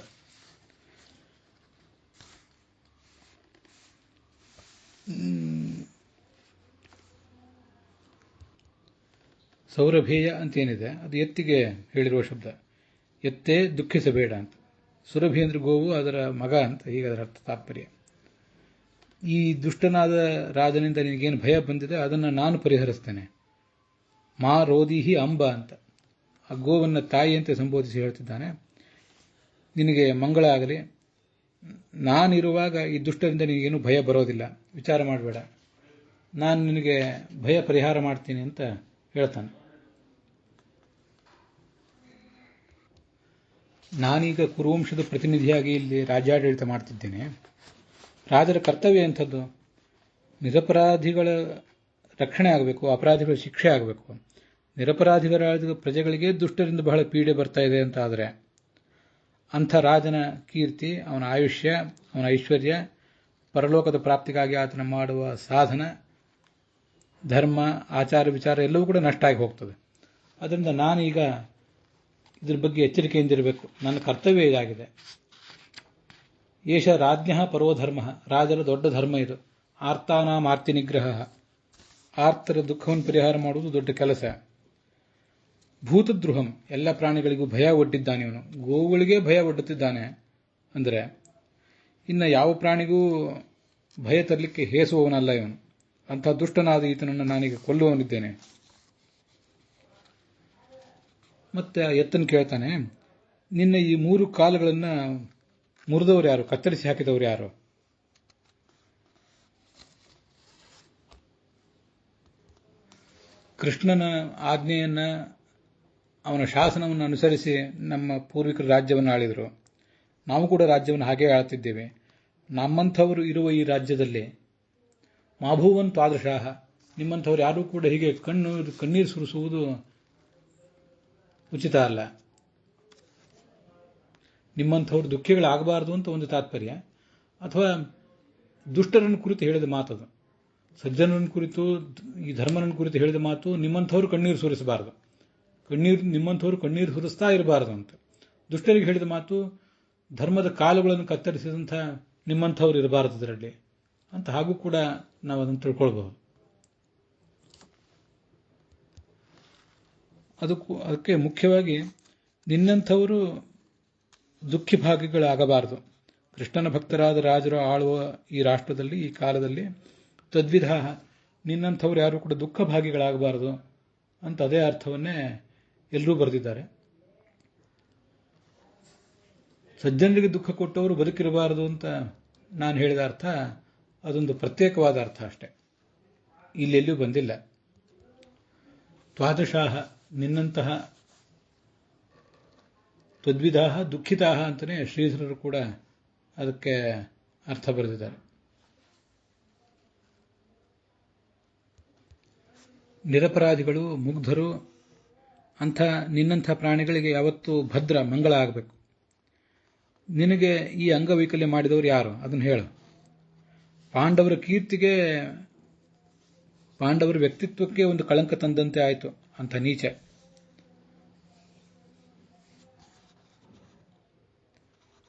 A: ಸೌರಭೇಯ ಅಂತೇನಿದೆ ಅದು ಎತ್ತಿಗೆ ಹೇಳಿರುವ ಶಬ್ದ. ಎತ್ತೇ ದುಃಖಿಸಬೇಡ ಅಂತ. ಸುರಭಿ ಅಂದ್ರೆ ಗೋವು, ಅದರ ಮಗ ಅಂತ, ಹೀಗೆ ಅದರ ಅರ್ಥ ತಾತ್ಪರ್ಯ. ಈ ದುಷ್ಟನಾದ ರಾಜನಿಂದ ನಿನಗೇನು ಭಯ ಬಂದಿದೆ ಅದನ್ನು ನಾನು ಪರಿಹರಿಸ್ತೇನೆ. ಮಾ ರೋದಿಹಿ ಅಂಬ ಅಂತ ಆ ಗೋವನ್ನು ತಾಯಿಯಂತೆ ಸಂಬೋಧಿಸಿ ಹೇಳ್ತಿದ್ದಾನೆ. ನಿನಗೆ ಮಂಗಳ ಆಗಲಿ, ನಾನಿರುವಾಗ ಈ ದುಷ್ಟರಿಂದ ನಿನಗೇನು ಭಯ ಬರೋದಿಲ್ಲ, ವಿಚಾರ ಮಾಡಬೇಡ, ನಾನು ನಿನಗೆ ಭಯ ಪರಿಹಾರ ಮಾಡ್ತೀನಿ ಅಂತ ಹೇಳ್ತಾನೆ. ನಾನೀಗ ಕುರುವಂಶದ ಪ್ರತಿನಿಧಿಯಾಗಿ ಇಲ್ಲಿ ರಾಜ್ಯಾಡಳಿತ ಮಾಡ್ತಿದ್ದೇನೆ. ರಾಜರ ಕರ್ತವ್ಯ ಎಂಥದ್ದು? ನಿರಪರಾಧಿಗಳ ರಕ್ಷಣೆ ಆಗಬೇಕು, ಅಪರಾಧಿಗಳ ಶಿಕ್ಷೆ ಆಗಬೇಕು. ನಿರಪರಾಧಿಗಳಾದ ಪ್ರಜೆಗಳಿಗೆ ದುಷ್ಟರಿಂದ ಬಹಳ ಪೀಡೆ ಬರ್ತಾ ಇದೆ ಅಂತ ಆದರೆ ಅಂಥ ರಾಜನ ಕೀರ್ತಿ, ಅವನ ಆಯುಷ್ಯ, ಅವನ ಐಶ್ವರ್ಯ, ಪರಲೋಕದ ಪ್ರಾಪ್ತಿಗಾಗಿ ಆತನ ಮಾಡುವ ಸಾಧನ, ಧರ್ಮ, ಆಚಾರ ವಿಚಾರ ಎಲ್ಲವೂ ಕೂಡ ನಷ್ಟ ಆಗಿ ಹೋಗ್ತದೆ. ಅದರಿಂದ ನಾನೀಗ ಇದ್ರ ಬಗ್ಗೆ ಎಚ್ಚರಿಕೆಯಿಂದಿರಬೇಕು. ನನ್ನ ಕರ್ತವ್ಯ ಇದಾಗಿದೆ. ಏಷ ರಾಜ್ಞ ಪರೋಧರ್ಮ, ರಾಜರ ದೊಡ್ಡ ಧರ್ಮ ಇದು. ಆರ್ತಾನಾಂ ಆರ್ತಿ ನಿಗ್ರಹ, ಆರ್ತರ ದುಃಖವನ್ನು ಪರಿಹಾರ ಮಾಡುವುದು ದೊಡ್ಡ ಕೆಲಸ. ಭೂತದ್ರುಹಂ, ಎಲ್ಲ ಪ್ರಾಣಿಗಳಿಗೂ ಭಯ ಒಡ್ಡಿದ್ದಾನೆ ಇವನು. ಗೋವುಗಳಿಗೆ ಭಯ ಒಡ್ಡುತ್ತಿದ್ದಾನೆ ಅಂದರೆ ಇನ್ನು ಯಾವ ಪ್ರಾಣಿಗೂ ಭಯ ತರಲಿಕ್ಕೆ ಹೇಸುವವನಲ್ಲ ಇವನು. ಅಂಥ ದುಷ್ಟನಾದ ಈತನನ್ನು ನಾನೀಗ ಕೊಲ್ಲುವವನಿದ್ದೇನೆ. ಮತ್ತೆ ಎತ್ತನ್ನು ಕೇಳ್ತಾನೆ, ನಿನ್ನ ಈ 3 ಕಾಲುಗಳನ್ನು ಮುರಿದವರು ಯಾರು, ಕತ್ತರಿಸಿ ಹಾಕಿದವರು ಯಾರು? ಕೃಷ್ಣನ ಆಜ್ಞೆಯನ್ನ, ಅವನ ಶಾಸನವನ್ನು ಅನುಸರಿಸಿ ನಮ್ಮ ಪೂರ್ವಿಕರು ರಾಜ್ಯವನ್ನು ಆಳಿದರು. ನಾವು ಕೂಡ ರಾಜ್ಯವನ್ನು ಹಾಗೆ ಆಳ್ತಿದ್ದೇವೆ. ನಮ್ಮಂಥವರು ಇರುವ ಈ ರಾಜ್ಯದಲ್ಲಿ ಮಾಭೂವನ್ ತಾದೃಶಾಹ, ನಿಮ್ಮಂಥವ್ರು ಯಾರೂ ಕೂಡ ಹೀಗೆ ಕಣ್ಣೀರು ಸುರಿಸುವುದು ಉಚಿತ ಅಲ್ಲ. ನಿಮ್ಮಂಥವ್ರು ದುಃಖಿಗಳಾಗಬಾರದು ಅಂತ ಒಂದು ತಾತ್ಪರ್ಯ. ಅಥವಾ ದುಷ್ಟರನ್ನು ಕುರಿತು ಹೇಳಿದ ಮಾತದು. ಸಜ್ಜನರನ್ನು ಕುರಿತು, ಈ ಧರ್ಮರನ್ನು ಕುರಿತು ಹೇಳಿದ ಮಾತು, ನಿಮ್ಮಂಥವ್ರು ಕಣ್ಣೀರು ಸುರಿಸಬಾರದು, ನಿಮ್ಮಂಥವ್ರು ಕಣ್ಣೀರು ಸುರಿಸ್ತಾ ಇರಬಾರದು ಅಂತ. ದುಷ್ಟರಿಗೆ ಹೇಳಿದ ಮಾತು, ಧರ್ಮದ ಕಾಲುಗಳನ್ನು ಕತ್ತರಿಸಿದಂಥ ನಿಮ್ಮಂಥವ್ರು ಇರಬಾರದು ಅದರಲ್ಲಿ ಅಂತ. ಹಾಗೂ ಕೂಡ ನಾವು ಅದನ್ನು ತಿಳ್ಕೊಳ್ಬಹುದು. ಅದಕ್ಕೆ ಮುಖ್ಯವಾಗಿ ನಿನ್ನಂಥವರು ದುಃಖಿ ಭಾಗಿಗಳಾಗಬಾರದು. ಕೃಷ್ಣನ ಭಕ್ತರಾದ ರಾಜರು ಆಳುವ ಈ ರಾಷ್ಟ್ರದಲ್ಲಿ, ಈ ಕಾಲದಲ್ಲಿ ತದ್ವಿಧ ನಿನ್ನಂಥವ್ರು ಯಾರು ಕೂಡ ದುಃಖ ಭಾಗಿಗಳಾಗಬಾರದು ಅಂತ ಅದೇ ಅರ್ಥವನ್ನೇ ಎಲ್ಲರೂ ಬರೆದಿದ್ದಾರೆ. ಸಜ್ಜನರಿಗೆ ದುಃಖ ಕೊಟ್ಟವರು ಬದುಕಿರಬಾರದು ಅಂತ ನಾನು ಹೇಳಿದ ಅರ್ಥ ಅದೊಂದು ಪ್ರತ್ಯೇಕವಾದ ಅರ್ಥ ಅಷ್ಟೆ, ಇಲ್ಲೆಲ್ಲೂ ಬಂದಿಲ್ಲ. ತ್ವಾದಶಾಹ, ನಿನ್ನಂತಹ, ತ್ವದ್ವಿಧಾಹ ದುಃಖಿತಾಹ ಅಂತಲೇ ಶ್ರೀಧರರು ಕೂಡ ಅದಕ್ಕೆ ಅರ್ಥ ಬರೆದಿದ್ದಾರೆ. ನಿರಪರಾಧಿಗಳು, ಮುಗ್ಧರು, ನಿನ್ನಂಥ ಪ್ರಾಣಿಗಳಿಗೆ ಯಾವತ್ತೂ ಭದ್ರ, ಮಂಗಳ ಆಗಬೇಕು. ನಿನಗೆ ಈ ಅಂಗವೈಕಲ್ಯ ಮಾಡಿದವರು ಯಾರು ಅದನ್ನು ಹೇಳು. ಪಾಂಡವರ ಕೀರ್ತಿಗೆ, ಪಾಂಡವರ ವ್ಯಕ್ತಿತ್ವಕ್ಕೆ ಒಂದು ಕಳಂಕ ತಂದಂತೆ ಆಯಿತು ಅಂತ ನೀಚ.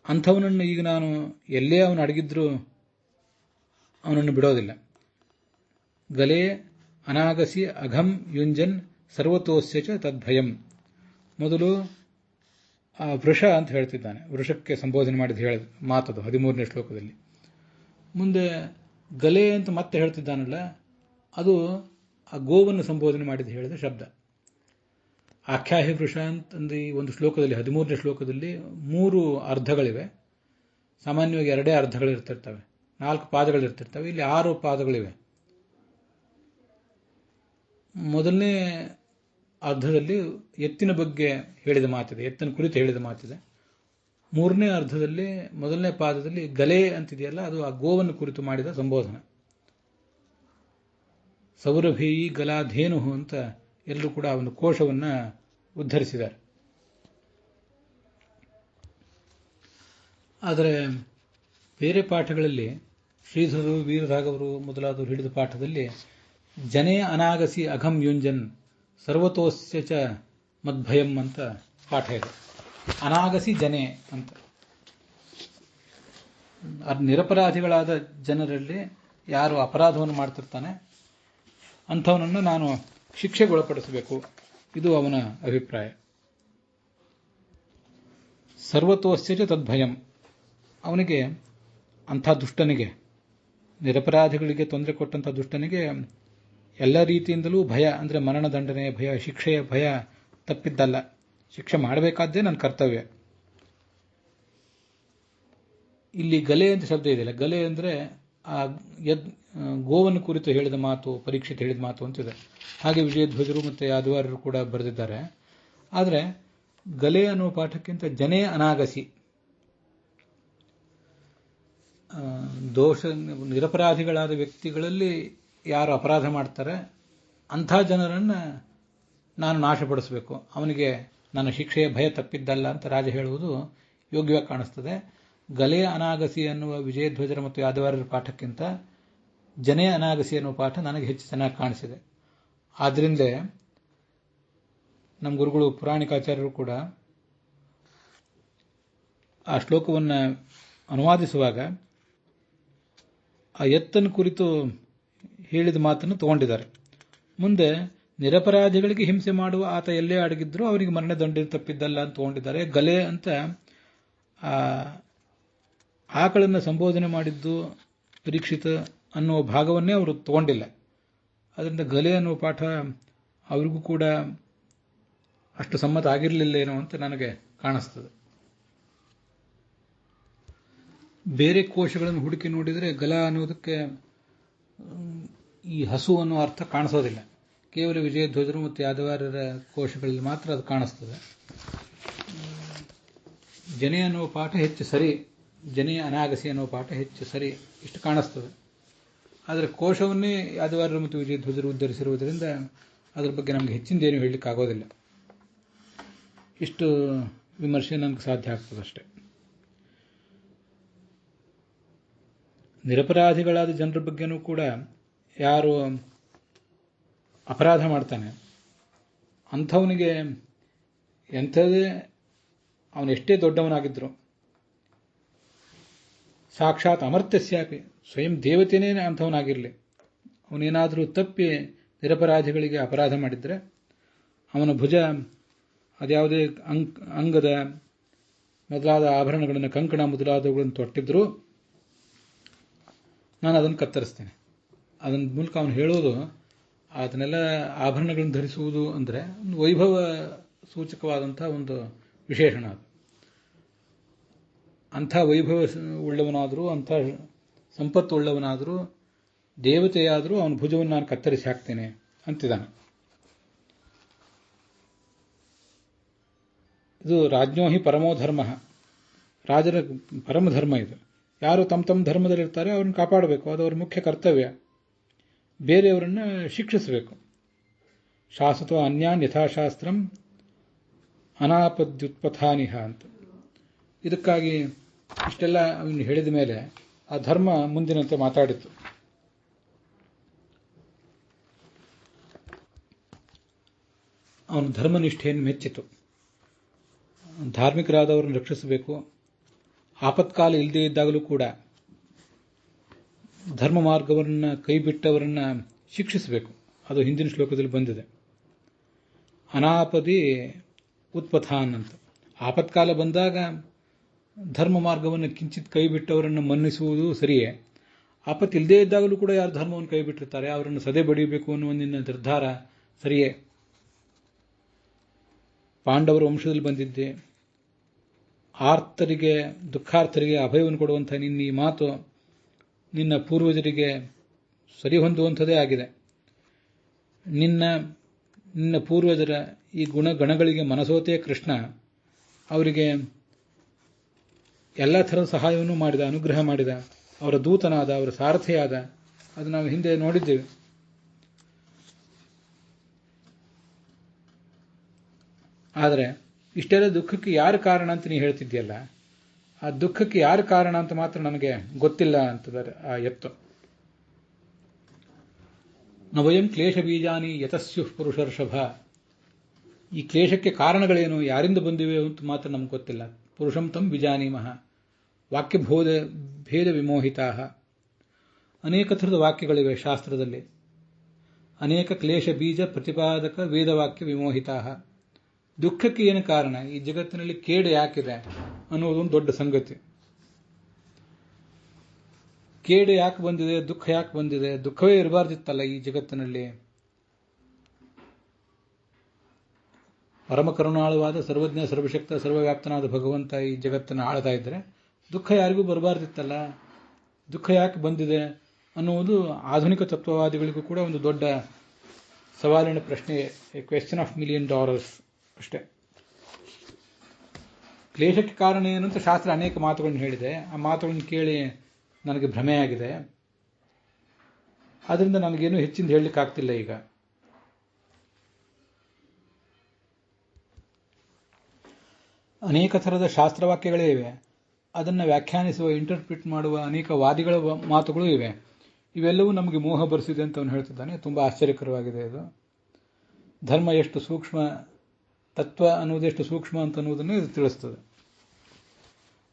A: ಅಂಥವನನ್ನು ಈಗ ನಾನು ಎಲ್ಲೇ ಅವನು ಅಡಗಿದ್ರೂ ಅವನನ್ನು ಬಿಡೋದಿಲ್ಲ. ಗಲೇ ಅನಾಗಸಿ ಅಘಂ ಯುಂಜನ್ ಸರ್ವತೋಸ್ಯ ಚ ತದ್ಭಯಂ. ಮೊದಲು ಆ ವೃಷ ಅಂತ ಹೇಳ್ತಿದ್ದಾನೆ, ವೃಷಕ್ಕೆ ಸಂಬೋಧನೆ ಮಾಡಿದ ಹೇಳಿದ ಮಾತದು 13ನೇ ಶ್ಲೋಕದಲ್ಲಿ. ಮುಂದೆ ಗಲೆ ಅಂತ ಮತ್ತೆ ಹೇಳ್ತಿದ್ದಾನಲ್ಲ, ಅದು ಆ ಗೋವನ್ನು ಸಂಬೋಧನೆ ಮಾಡಿದ ಹೇಳಿದ ಶಬ್ದ. ಆಖ್ಯಾಹಿ ವೃಷ ಅಂತಂದು ಈ ಒಂದು ಶ್ಲೋಕದಲ್ಲಿ, 13ನೇ ಶ್ಲೋಕದಲ್ಲಿ 3 ಅರ್ಧಗಳಿವೆ. ಸಾಮಾನ್ಯವಾಗಿ 2 ಅರ್ಧಗಳಿರ್ತಿರ್ತವೆ, 4 ಪಾದಗಳಿರ್ತಿರ್ತವೆ. ಇಲ್ಲಿ 6 ಪಾದಗಳಿವೆ. ಮೊದಲನೇ ಅರ್ಧದಲ್ಲಿ ಎತ್ತಿನ ಬಗ್ಗೆ ಹೇಳಿದ ಮಾತಿದೆ, ಎತ್ತಿನ ಕುರಿತು ಹೇಳಿದ ಮಾತಿದೆ. ಮೂರನೇ ಅರ್ಧದಲ್ಲಿ ಮೊದಲನೇ ಪಾದದಲ್ಲಿ ಗಲೆ ಅಂತಿದೆಯಲ್ಲ, ಅದು ಆ ಗೋವನ್ನು ಕುರಿತು ಮಾಡಿದ ಸಂಬೋಧನೆ. ಸೌರಭೀಯಿ ಗಲಾಧೇನು ಅಂತ ಎಲ್ಲರೂ ಕೂಡ ಒಂದು ಕೋಶವನ್ನು ಉದ್ಧರಿಸಿದ್ದಾರೆ. ಆದರೆ ಬೇರೆ ಪಾಠಗಳಲ್ಲಿ ಶ್ರೀಧರರು, ವೀರರಾಘವರು ಮೊದಲಾದವರು ಹಿಡಿದ ಪಾಠದಲ್ಲಿ ಜನೇ ಅನಾಗಸಿ ಅಘಂ ಯುಂಜನ್ ಸರ್ವತೋಸ್ಯ ಚ ಮದ್ಭಯಂ ಅಂತ ಪಾಠ ಇದೆ. ಅನಾಗಸಿ ಜನೆ ಅಂತ, ನಿರಪರಾಧಿಗಳಾದ ಜನರಲ್ಲಿ ಯಾರು ಅಪರಾಧವನ್ನು ಮಾಡ್ತಿರ್ತಾನೆ ಅಂಥವನನ್ನು ನಾನು ಶಿಕ್ಷೆಗೊಳಪಡಿಸಬೇಕು, ಇದು ಅವನ ಅಭಿಪ್ರಾಯ. ಸರ್ವತೋಸ್ಯ ಚ ತದ್ಭಯಂ, ಅವನಿಗೆ ಅಂಥ ದುಷ್ಟನಿಗೆ, ನಿರಪರಾಧಿಗಳಿಗೆ ತೊಂದರೆ ಕೊಟ್ಟಂಥ ದುಷ್ಟನಿಗೆ ಎಲ್ಲ ರೀತಿಯಿಂದಲೂ ಭಯ, ಅಂದರೆ ಮರಣದಂಡನೆಯ ಭಯ, ಶಿಕ್ಷೆಯ ಭಯ ತಪ್ಪಿದ್ದಲ್ಲ. ಶಿಕ್ಷೆ ಮಾಡಬೇಕಾದ್ದೇ ನನ್ನ ಕರ್ತವ್ಯ. ಇಲ್ಲಿ ಗಲೆ ಅಂತ ಶಬ್ದ ಇದೆಯಲ್ಲ, ಗಲೆ ಅಂದರೆ ಆ ಗೋವನ್ನು ಕುರಿತು ಹೇಳಿದ ಮಾತು, ಪರೀಕ್ಷಿತ ಹೇಳಿದ ಮಾತು ಅಂತಿದೆ. ಹಾಗೆ ವಿಜಯಧ್ವಜರು ಮತ್ತು ಯಾದವಾರರು ಕೂಡ ಬರೆದಿದ್ದಾರೆ. ಆದರೆ ಗಲೆ ಅನ್ನುವ ಪಾಠಕ್ಕಿಂತ ಜನೇ ಅನಾಗಸಿ, ನಿರಪರಾಧಿಗಳಾದ ವ್ಯಕ್ತಿಗಳಲ್ಲಿ ಯಾರು ಅಪರಾಧ ಮಾಡ್ತಾರೆ ಅಂಥ ಜನರನ್ನು ನಾನು ನಾಶಪಡಿಸಬೇಕು, ಅವನಿಗೆ ನನ್ನ ಶಿಕ್ಷೆಯ ಭಯ ತಪ್ಪಿದ್ದಲ್ಲ ಅಂತ ರಾಜ ಹೇಳುವುದು ಯೋಗ್ಯವಾಗಿ ಕಾಣಿಸ್ತದೆ. ಗಲೆ ಅನಾಗಸಿ ಅನ್ನುವ ವಿಜಯಧ್ವಜರ ಮತ್ತು ಯಾದವಾರರ ಪಾಠಕ್ಕಿಂತ ಜನೇ ಅನಾಗಸಿ ಅನ್ನುವ ಪಾಠ ನನಗೆ ಹೆಚ್ಚು ಚೆನ್ನಾಗಿ ಕಾಣಿಸಿದೆ. ಆದ್ರಿಂದ ನಮ್ಮ ಗುರುಗಳು ಪುರಾಣಿಕಾಚಾರ್ಯರು ಕೂಡ ಆ ಶ್ಲೋಕವನ್ನು ಅನುವಾದಿಸುವಾಗ ಆ ಎತ್ತನ್ನು ಕುರಿತು ಹೇಳಿದ ಮಾತನ್ನು ತಗೊಂಡಿದ್ದಾರೆ. ಮುಂದೆ ನಿರಪರಾಧಿಗಳಿಗೆ ಹಿಂಸೆ ಮಾಡುವ ಆತ ಎಲ್ಲೇ ಅಡಗಿದ್ರು ಅವರಿಗೆ ಮರಣದಂಡ ತಪ್ಪಿದ್ದಲ್ಲ ಅಂತ ತಗೊಂಡಿದ್ದಾರೆ. ಗಲೆ ಅಂತ ಆಕಳನ್ನು ಸಂಬೋಧನೆ ಮಾಡಿದ್ದು ಪರೀಕ್ಷಿತ ಅನ್ನುವ ಭಾಗವನ್ನೇ ಅವರು ತಗೊಂಡಿಲ್ಲ. ಅದರಿಂದ ಗಲೆ ಅನ್ನುವ ಪಾಠ ಅವರಿಗೂ ಕೂಡ ಅಷ್ಟು ಸಮ್ಮತ ಆಗಿರಲಿಲ್ಲೇನೋ ಅಂತ ನನಗೆ ಕಾಣಿಸ್ತದೆ. ಬೇರೆ ಕೋಶಗಳನ್ನು ಹುಡುಕಿ ನೋಡಿದರೆ ಗಲ ಅನ್ನೋದಕ್ಕೆ ಈ ಹಸು ಅನ್ನೋ ಅರ್ಥ ಕಾಣಿಸೋದಿಲ್ಲ. ಕೇವಲ ವಿಜಯಧ್ವಜರು ಮತ್ತು ಯಾದವಾರರ ಕೋಶಗಳಲ್ಲಿ ಮಾತ್ರ ಅದು ಕಾಣಿಸ್ತದೆ. ಜನೆ ಅನ್ನುವ ಪಾಠ ಹೆಚ್ಚು ಸರಿ, ಜನೆಯ ಅನಾಗಸಿ ಅನ್ನುವ ಪಾಠ ಹೆಚ್ಚು ಸರಿ, ಇಷ್ಟು ಕಾಣಿಸ್ತದೆ. ಆದರೆ ಕೋಶವನ್ನೇ ಯಾದವಾರರು ಮತ್ತು ವಿಜಯಧ್ವಜರು ಉದ್ಧರಿಸಿರುವುದರಿಂದ ಅದರ ಬಗ್ಗೆ ನಮಗೆ ಹೆಚ್ಚಿಂದೇನು ಹೇಳಲಿಕ್ಕೆ ಆಗೋದಿಲ್ಲ. ಇಷ್ಟು ವಿಮರ್ಶೆ ನಮಗೆ ಸಾಧ್ಯ ಆಗ್ತದಷ್ಟೇ. ನಿರಪರಾಧಿಗಳಾದ ಜನರ ಬಗ್ಗೆನೂ ಕೂಡ ಯಾರು ಅಪರಾಧ ಮಾಡ್ತಾನೆ ಅಂಥವನಿಗೆ ಎಂಥದೇ ಅವನೆಷ್ಟೇ ದೊಡ್ಡವನಾಗಿದ್ರು, ಸಾಕ್ಷಾತ್ ಅಮರ್ತ್ಯಸ್ಯಾಪಿ, ಸ್ವಯಂ ದೇವತೆಯೇ ಅಂಥವನಾಗಿರಲಿ, ಅವನೇನಾದರೂ ತಪ್ಪಿ ನಿರಪರಾಧಿಗಳಿಗೆ ಅಪರಾಧ ಮಾಡಿದರೆ ಅವನ ಭುಜ ಅದ್ಯಾವುದೇ ಅಂಗದ ಮೊದಲಾದ ಆಭರಣಗಳನ್ನು, ಕಂಕಣ ಮೊದಲಾದವುಗಳನ್ನು ತೊಟ್ಟಿದ್ರು ನಾನು ಅದನ್ನು ಕತ್ತರಿಸ್ತೇನೆ. ಅದನ್ನ ಮೂಲಕ ಅವನು ಹೇಳೋದು, ಅದನ್ನೆಲ್ಲ ಆಭರಣಗಳನ್ನು ಧರಿಸುವುದು ಅಂದರೆ ಒಂದು ವೈಭವ ಸೂಚಕವಾದಂಥ ಒಂದು ವಿಶೇಷಣ. ಅದು ಅಂಥ ವೈಭವ ಉಳ್ಳವನಾದರೂ, ಅಂಥ ಸಂಪತ್ತು ಉಳ್ಳವನಾದರೂ, ದೇವತೆಯಾದರೂ ಅವನ ಭುಜವನ್ನು ನಾನು ಕತ್ತರಿಸಿ ಹಾಕ್ತೇನೆ ಅಂತಿದ್ದಾನೆ. ಇದು ರಾಜ್ಞೋಹಿ ಪರಮೋ ಧರ್ಮ, ರಾಜರ ಪರಮಧರ್ಮ ಇದು. ಯಾರು ತಮ್ಮ ತಮ್ಮ ಧರ್ಮದಲ್ಲಿರ್ತಾರೆ ಅವ್ರನ್ನ ಕಾಪಾಡಬೇಕು, ಅದು ಅವ್ರ ಮುಖ್ಯ ಕರ್ತವ್ಯ. ಬೇರೆಯವರನ್ನು ಶಿಕ್ಷಿಸಬೇಕು. ಶಾಸತೋ ಅನ್ಯಾನ್ ಯಥಾಶಾಸ್ತ್ರಂ ಅನಾಪದ್ಯುತ್ಪಥಾನಿಹ ಅಂತ. ಇದಕ್ಕಾಗಿ ಇಷ್ಟೆಲ್ಲ ಅವನು ಹೇಳಿದ ಮೇಲೆ ಆ ಧರ್ಮ ಮುಂದಿನಂತೆ ಮಾತಾಡಿತು. ಅವನ ಧರ್ಮನಿಷ್ಠೆಯನ್ನು ಮೆಚ್ಚಿತು. ಧಾರ್ಮಿಕರಾದವರನ್ನು ರಕ್ಷಿಸಬೇಕು, ಆಪತ್ಕಾಲ ಇಲ್ಲದೇ ಇದ್ದಾಗಲೂ ಕೂಡ ಧರ್ಮ ಮಾರ್ಗವನ್ನು ಕೈಬಿಟ್ಟವರನ್ನು ಶಿಕ್ಷಿಸಬೇಕು. ಅದು ಹಿಂದಿನ ಶ್ಲೋಕದಲ್ಲಿ ಬಂದಿದೆ. ಅನಾಪದಿ ಉತ್ಪಥಾನ್ ಅಂತ. ಆಪತ್ಕಾಲ ಬಂದಾಗ ಧರ್ಮ ಮಾರ್ಗವನ್ನು ಕಿಂಚಿತ್ ಕೈಬಿಟ್ಟವರನ್ನು ಮನ್ನಿಸುವುದು ಸರಿಯೇ, ಆಪತ್ತು ಇಲ್ಲದೇ ಇದ್ದಾಗಲೂ ಕೂಡ ಯಾರು ಧರ್ಮವನ್ನು ಕೈಬಿಟ್ಟಿರ್ತಾರೆ ಅವರನ್ನು ಸದೆ ಬಡಿಯಬೇಕು ಅನ್ನುವ ನಿನ್ನ ನಿರ್ಧಾರ ಸರಿಯೇ. ಪಾಂಡವರ ವಂಶದಲ್ಲಿ ಬಂದಿದ್ದೆ, ಆರ್ತರಿಗೆ ದುಃಖಾರ್ಥರಿಗೆ ಅಭಯವನ್ನು ಕೊಡುವಂಥ ನಿನ್ನ ಈ ಮಾತು ನಿನ್ನ ಪೂರ್ವಜರಿಗೆ ಸರಿ ಹೊಂದುವಂಥದ್ದೇ ಆಗಿದೆ. ನಿನ್ನ ನಿನ್ನ ಪೂರ್ವಜರ ಈ ಗಣಗಳಿಗೆ ಮನಸೋತೆ ಕೃಷ್ಣ ಅವರಿಗೆ ಎಲ್ಲ ಥರದ ಸಹಾಯವನ್ನು ಮಾಡಿದ, ಅನುಗ್ರಹ ಮಾಡಿದ, ಅವರ ದೂತನಾದ, ಅವರ ಸಾರಥಿಯಾದ. ಅದು ನಾವು ಹಿಂದೆ ನೋಡಿದ್ದೇವೆ. ಆದರೆ ಇಷ್ಟೆಲ್ಲ ದುಃಖಕ್ಕೆ ಯಾರು ಕಾರಣ ಅಂತ ನೀ ಹೇಳ್ತಿದ್ಯಲ್ಲ, ಆ ದುಃಖಕ್ಕೆ ಯಾರು ಕಾರಣ ಅಂತ ಮಾತ್ರ ನನಗೆ ಗೊತ್ತಿಲ್ಲ ಅಂತದರೆ ಆ ಎತ್ತು. ನವಯಂ ಕ್ಲೇಶ ಬೀಜಾನಿ ಯತಸ್ಯು ಪುರುಷರ್ಷಭ. ಈ ಕ್ಲೇಶಕ್ಕೆ ಕಾರಣಗಳೇನು, ಯಾರಿಂದ ಬಂದಿವೆ ಅಂತ ಮಾತ್ರ ನಮ್ಗೆ ಗೊತ್ತಿಲ್ಲ. ಪುರುಷಂ ತಂ ವಿಜಾನೀಮಃ ವಾಕ್ಯಬೋಧ ಭೇದ ವಿಮೋಹಿತಾ. ಅನೇಕ ಥರದ ವಾಕ್ಯಗಳಿವೆ ಶಾಸ್ತ್ರದಲ್ಲಿ. ಅನೇಕ ಕ್ಲೇಶ ಬೀಜ ಪ್ರತಿಪಾದಕ ವೇದವಾಕ್ಯ ವಿಮೋಹಿತಾ. ದುಃಖಕ್ಕೆ ಏನು ಕಾರಣ, ಈ ಜಗತ್ತಿನಲ್ಲಿ ಕೇಡು ಯಾಕಿದೆ ಅನ್ನೋದೊಂದು ದೊಡ್ಡ ಸಂಗತಿ. ಕೇಡು ಯಾಕೆ ಬಂದಿದೆ, ದುಃಖ ಯಾಕೆ ಬಂದಿದೆ? ದುಃಖವೇ ಇರಬಾರ್ದಿತ್ತಲ್ಲ ಈ ಜಗತ್ತಿನಲ್ಲಿ. ಪರಮ ಕರುಣಾಳುವಾದ ಸರ್ವಜ್ಞ ಸರ್ವಶಕ್ತ ಸರ್ವವ್ಯಾಪ್ತನಾದ ಭಗವಂತ ಈ ಜಗತ್ತನ್ನು ಆಳ್ತಾ ಇದ್ರೆ ದುಃಖ ಯಾರಿಗೂ ಬರಬಾರ್ದಿತ್ತಲ್ಲ. ದುಃಖ ಯಾಕೆ ಬಂದಿದೆ ಅನ್ನುವುದು ಆಧುನಿಕ ತತ್ವವಾದಿಗಳಿಗೂ ಕೂಡ ಒಂದು ದೊಡ್ಡ ಸವಾಲಿನ ಪ್ರಶ್ನೆ, ಎ ಕ್ವೆಶ್ಚನ್ ಆಫ್ $1,000,000 ಅಷ್ಟೇ. ಕ್ಲೇಶಕ್ಕೆ ಕಾರಣ ಏನು ಅಂತ ಶಾಸ್ತ್ರ ಅನೇಕ ಮಾತುಗಳನ್ನು ಹೇಳಿದೆ. ಆ ಮಾತುಗಳನ್ನು ಕೇಳಿ ನನಗೆ ಭ್ರಮೆಯಾಗಿದೆ. ಆದ್ರಿಂದ ನನಗೇನು ಹೆಚ್ಚಿಂದ ಹೇಳಲಿಕ್ಕಾಗ್ತಿಲ್ಲ. ಈಗ ಅನೇಕ ಥರದ ಶಾಸ್ತ್ರವಾಕ್ಯಗಳೇ ಇವೆ. ಅದನ್ನು ವ್ಯಾಖ್ಯಾನಿಸುವ, ಇಂಟರ್ಪ್ರಿಟ್ ಮಾಡುವ ಅನೇಕ ವಾದಿಗಳ ಮಾತುಗಳು ಇವೆ. ಇವೆಲ್ಲವೂ ನಮಗೆ ಮೋಹ ಬರೆಸಿದೆ ಅಂತ ಅವನು ಹೇಳ್ತಿದ್ದಾನೆ. ತುಂಬ ಆಶ್ಚರ್ಯಕರವಾಗಿದೆ ಇದು. ಧರ್ಮ ಎಷ್ಟು ಸೂಕ್ಷ್ಮ, ತತ್ವ ಅನ್ನೋದೆಷ್ಟು ಸೂಕ್ಷ್ಮ ಅಂತ ಅನ್ನೋದನ್ನು ಇದು ತಿಳಿಸ್ತದೆ.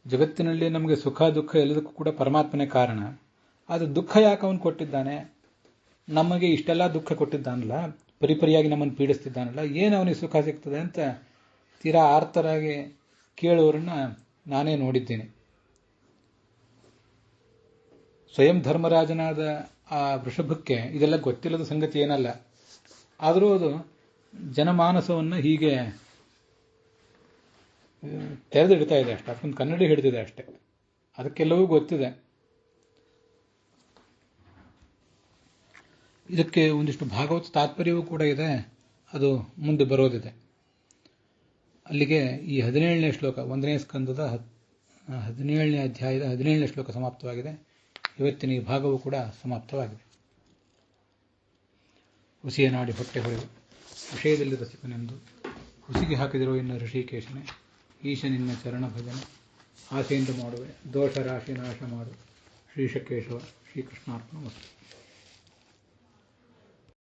A: ಜಗತ್ತಿನಲ್ಲಿ ನಮಗೆ ಸುಖ ದುಃಖ ಎಲ್ಲದಕ್ಕೂ ಕೂಡ ಪರಮಾತ್ಮನೇ ಕಾರಣ. ಆದರೆ ದುಃಖ ಯಾಕೆ ಅವನು ಕೊಟ್ಟಿದ್ದಾನೆ, ನಮಗೆ ಇಷ್ಟೆಲ್ಲ ದುಃಖ ಕೊಟ್ಟಿದ್ದಾನಲ್ಲ, ಪರಿಪರಿಯಾಗಿ ನಮ್ಮನ್ನು ಪೀಡಿಸ್ತಿದ್ದಾನಲ್ಲ, ಏನು ಅವನಿಗೆ ಸುಖ ಸಿಗ್ತದೆ ಅಂತ ತೀರಾ ಆರ್ತರಾಗಿ ಕೇಳುವರನ್ನ ನಾನೇ ನೋಡಿದ್ದೇನೆ. ಸ್ವಯಂ ಧರ್ಮರಾಜನಾದ ಆ ವೃಷಭಕ್ಕೆ ಇದೆಲ್ಲ ಗೊತ್ತಿಲ್ಲದ ಸಂಗತಿ ಏನಲ್ಲ. ಆದರೂ ಅದು ಜನಮಾನಸವನ್ನು ಹೀಗೆ ತೆರೆದಿಡ್ತಾ ಇದೆ ಅಷ್ಟೆ. ಅದೊಂದು ಕನ್ನಡಿ ಹಿಡಿದಿದೆ ಅಷ್ಟೆ. ಅದಕ್ಕೆಲ್ಲವೂ ಗೊತ್ತಿದೆ. ಇದಕ್ಕೆ ಒಂದಿಷ್ಟು ಭಾಗವತ ತಾತ್ಪರ್ಯವೂ ಕೂಡ ಇದೆ. ಅದು ಮುಂದೆ ಬರೋದಿದೆ. ಅಲ್ಲಿಗೆ ಈ 17ನೇ ಶ್ಲೋಕ, 1ನೇ ಸ್ಕಂದದ 17ನೇ ಅಧ್ಯಾಯದ 17ನೇ ಶ್ಲೋಕ ಸಮಾಪ್ತವಾಗಿದೆ. ಇವತ್ತಿನ ಈ ಭಾಗವೂ ಕೂಡ ಸಮಾಪ್ತವಾಗಿದೆ. ಹುಸಿಯ ನಾಡಿ ಹೊಟ್ಟೆ ಹೊಳೆದು ವಿಷಯದಲ್ಲಿ ರಸಿಕನೆಂದು ಹುಸಿಗೆ ಹಾಕಿದಿರೋ ಇನ್ನು ಋಷಿಕೇಶನೇ, ಈಶ ನಿನ್ನ ಚರಣ ಭಜನೆ ಆಸೆಯಿಂದ ಮಾಡುವೆ, ದೋಷ ರಾಶಿ ನಾಶ ಮಾಡು ಶ್ರೀಶಕೇಶವ. ಶ್ರೀಕೃಷ್ಣಾರ್ಪಣ ವಸ್ತು.